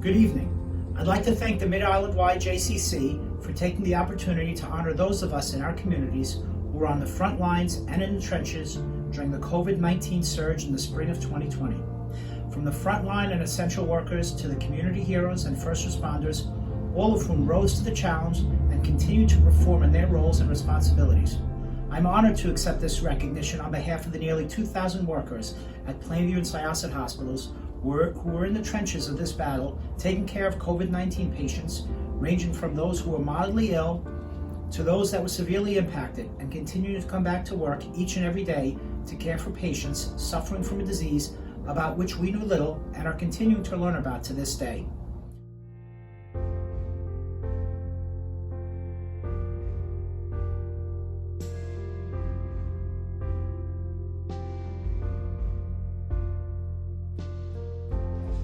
Good evening. I'd like to thank the MIYJCC for taking the opportunity to honor those of us in our communities who were on the front lines and in the trenches during the COVID-19 surge in the spring of 2020. From the frontline and essential workers to the community heroes and first responders, all of whom rose to the challenge and continue to perform in their roles and responsibilities. I'm honored to accept this recognition on behalf of the nearly 2,000 workers at Plainview and Syosset hospitals who were in the trenches of this battle, taking care of COVID-19 patients, ranging from those who were mildly ill to those that were severely impacted, and continue to come back to work each and every day to care for patients suffering from a disease about which we knew little and are continuing to learn about to this day.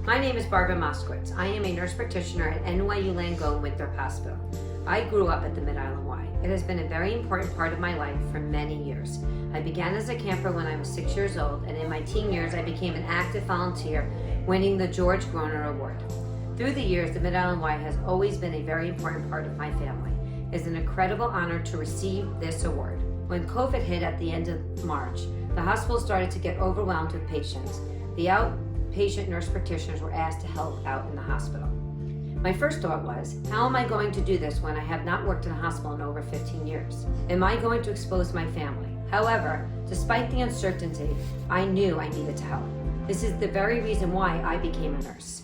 My name is Barbara Moskowitz. I am a nurse practitioner at NYU Langone Winthrop Hospital. I grew up at the Mid-Island Y. It has been a very important part of my life for many years. I began as a camper when I was 6 years old, and in my teen years I became an active volunteer, winning the George Groner Award. Through the years, the Mid-Island Y has always been a very important part of my family. It is an incredible honor to receive this award. When COVID hit at the end of March, the hospital started to get overwhelmed with patients. The outpatient nurse practitioners were asked to help out in the hospital. My first thought was, how am I going to do this when I have not worked in a hospital in over 15 years? Am I going to expose my family? However, despite the uncertainty, I knew I needed to help. This is the very reason why I became a nurse.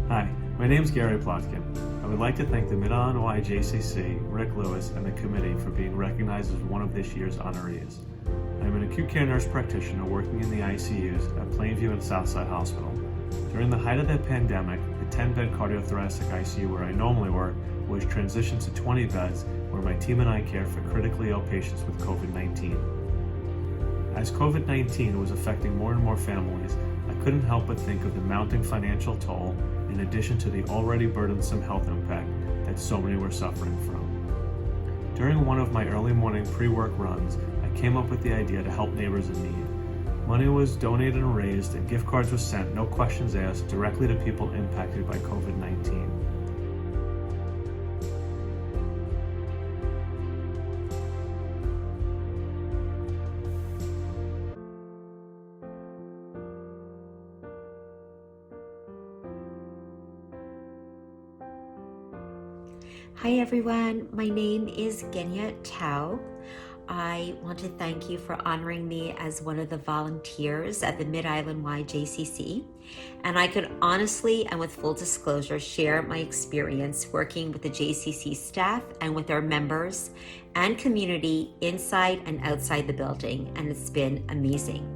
Hi, my name is Gary Plotkin. I would like to thank the MIYJCC, Rick Lewis, and the committee for being recognized as one of this year's honorees. I am an acute care nurse practitioner working in the ICUs at Plainview and Southside Hospital. During the height of the pandemic, the 10-bed cardiothoracic ICU where I normally work was transitioned to 20 beds where my team and I care for critically ill patients with COVID-19. As COVID-19 was affecting more and more families, I couldn't help but think of the mounting financial toll in addition to the already burdensome health impact that so many were suffering from. During one of my early morning pre-work runs, I came up with the idea to help neighbors in need. Money was donated and raised, and gift cards were sent, no questions asked, directly to people impacted by COVID-19. Hi everyone, my name is Genya Tao. I want to thank you for honoring me as one of the volunteers at the Mid-Island YJCC. And I could honestly and with full disclosure share my experience working with the JCC staff and with our members and community inside and outside the building, and it's been amazing.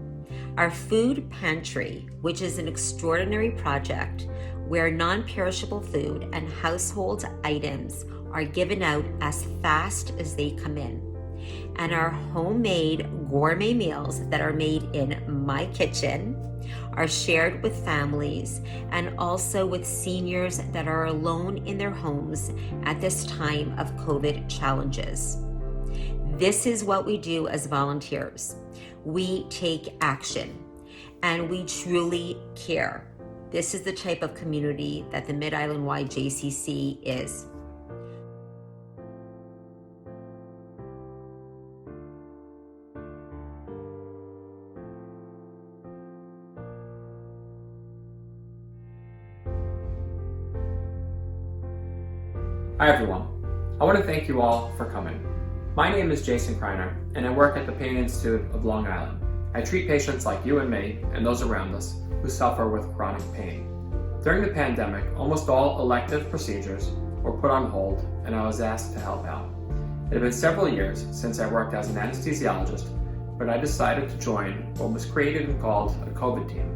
Our food pantry, which is an extraordinary project where non-perishable food and household items are given out as fast as they come in. And our homemade gourmet meals that are made in my kitchen are shared with families and also with seniors that are alone in their homes at this time of COVID challenges. This is what we do as volunteers. We take action and we truly care. This is the type of community that the Mid-Island YJCC is. Hi everyone. I want to thank you all for coming. My name is Jason Kreiner, and I work at the Pain Institute of Long Island. I treat patients like you and me and those around us who suffer with chronic pain. During the pandemic, almost all elective procedures were put on hold, and I was asked to help out. It had been several years since I worked as an anesthesiologist, but I decided to join what was created and called a COVID team.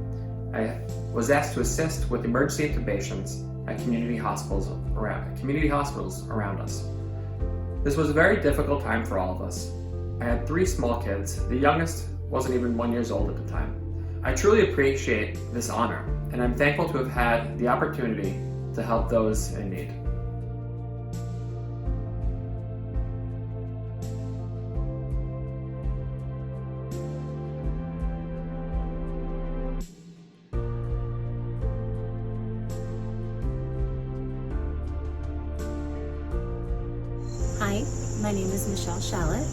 I was asked to assist with emergency intubations at community hospitals around us. This was a very difficult time for all of us. I had 3 small kids. The youngest wasn't even 1 year old at the time. I truly appreciate this honor, and I'm thankful to have had the opportunity to help those in need. Hi, my name is Michelle Shallett,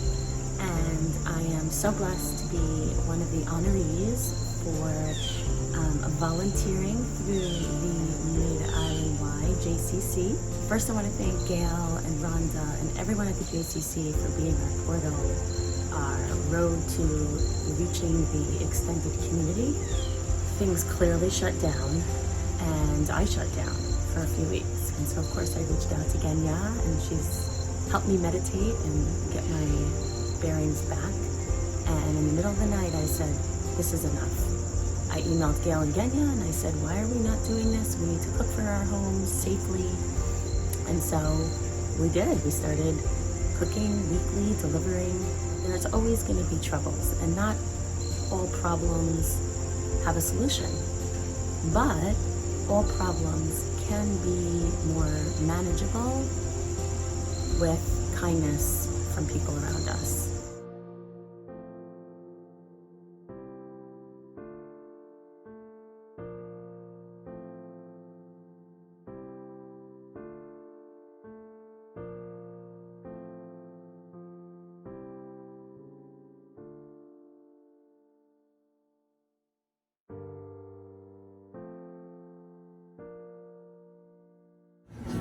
and I am so blessed to be one of the honorees for volunteering through the MIYJCC. First, I want to thank Gail and Rhonda and everyone at the JCC for being our portal, our road to reaching the extended community. Things clearly shut down, and I shut down for a few weeks. And so, of course, I reached out to Genya, and she's helped me meditate and get my bearings back. And in the middle of the night, I said, this is enough. I emailed Gail and Genya and I said, why are we not doing this? We need to cook for our homes safely. And so we did. We started cooking weekly, delivering. There's always going to be troubles, and not all problems have a solution. But all problems can be more manageable with kindness from people around us.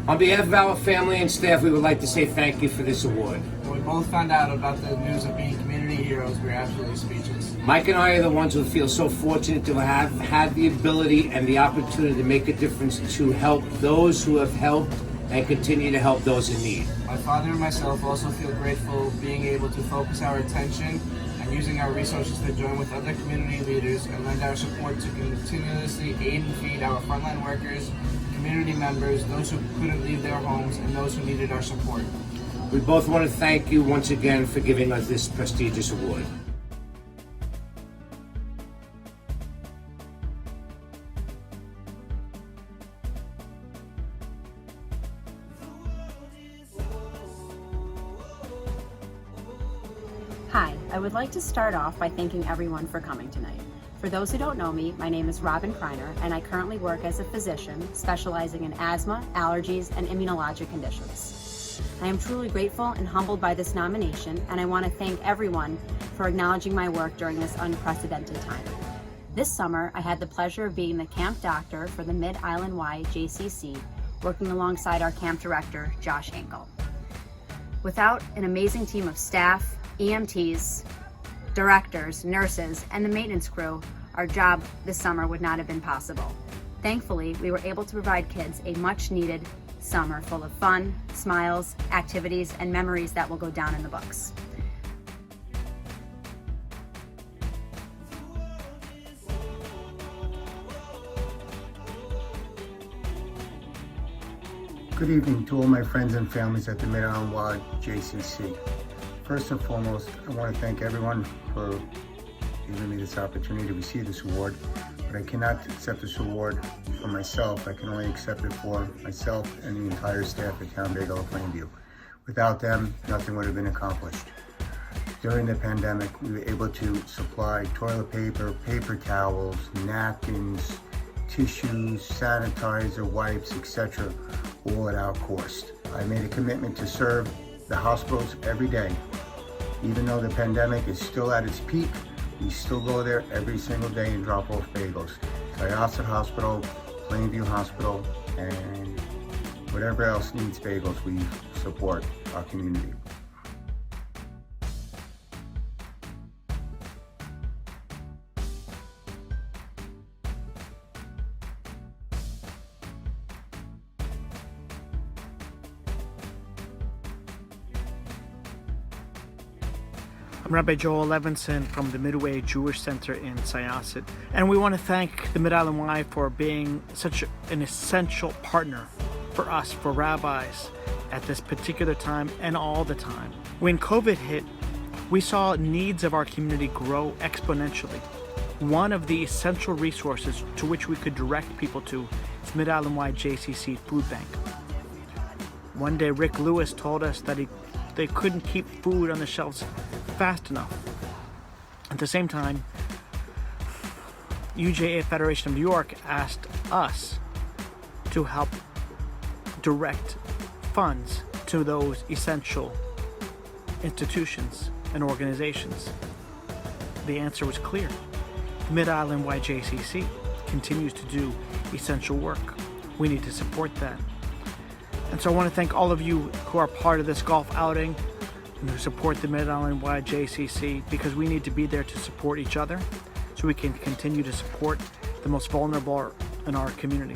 On behalf of our family and staff, we would like to say thank you for this award. When we both found out about the news of being community heroes, we were absolutely speechless. Mike and I are the ones who feel so fortunate to have had the ability and the opportunity to make a difference to help those who have helped and continue to help those in need. My father and myself also feel grateful being able to focus our attention and using our resources to join with other community leaders and lend our support to continuously aid and feed our frontline workers, community members, those who couldn't leave their homes, and those who needed our support. We both want to thank you once again for giving us this prestigious award. Hi, I would like to start off by thanking everyone for coming tonight. For those who don't know me, my name is Robin Kreiner, and I currently work as a physician specializing in asthma, allergies, and immunologic conditions. I am truly grateful and humbled by this nomination, and I want to thank everyone for acknowledging my work during this unprecedented time. This summer, I had the pleasure of being the camp doctor for the Mid-Island Y JCC, working alongside our camp director, Josh Engel. Without an amazing team of staff, EMTs, directors, nurses, and the maintenance crew, our job this summer would not have been possible. Thankfully, we were able to provide kids a much-needed summer full of fun, smiles, activities, and memories that will go down in the books. Good evening to all my friends and families at the Mid-Island Y JCC. First and foremost, I want to thank everyone for giving me this opportunity to receive this award, but I cannot accept this award for myself. I can only accept it for myself and the entire staff at Town Bagel of Plainview. Without them, nothing would have been accomplished. During the pandemic, we were able to supply toilet paper, paper towels, napkins, tissues, sanitizer, wipes, etc., all at our cost. I made a commitment to serve the hospitals every day. Even though the pandemic is still at its peak, we still go there every single day and drop off bagels. Syosset Hospital, Plainview Hospital, and whatever else needs bagels, we support our community. I'm Rabbi Joel Levinson from the Midway Jewish Center in Syosset, and we want to thank the Mid-Island Y for being such an essential partner for us, for rabbis, at this particular time and all the time. When COVID hit, we saw needs of our community grow exponentially. One of the essential resources to which we could direct people to is Mid-Island-wide JCC Food Bank. One day Rick Lewis told us that they couldn't keep food on the shelves fast enough. At the same time, UJA Federation of New York asked us to help direct funds to those essential institutions and organizations. The answer was clear. Mid-Island YJCC continues to do essential work. We need to support that. And so I want to thank all of you who are part of this golf outing and who support the Mid-Island YJCC, because we need to be there to support each other so we can continue to support the most vulnerable in our community.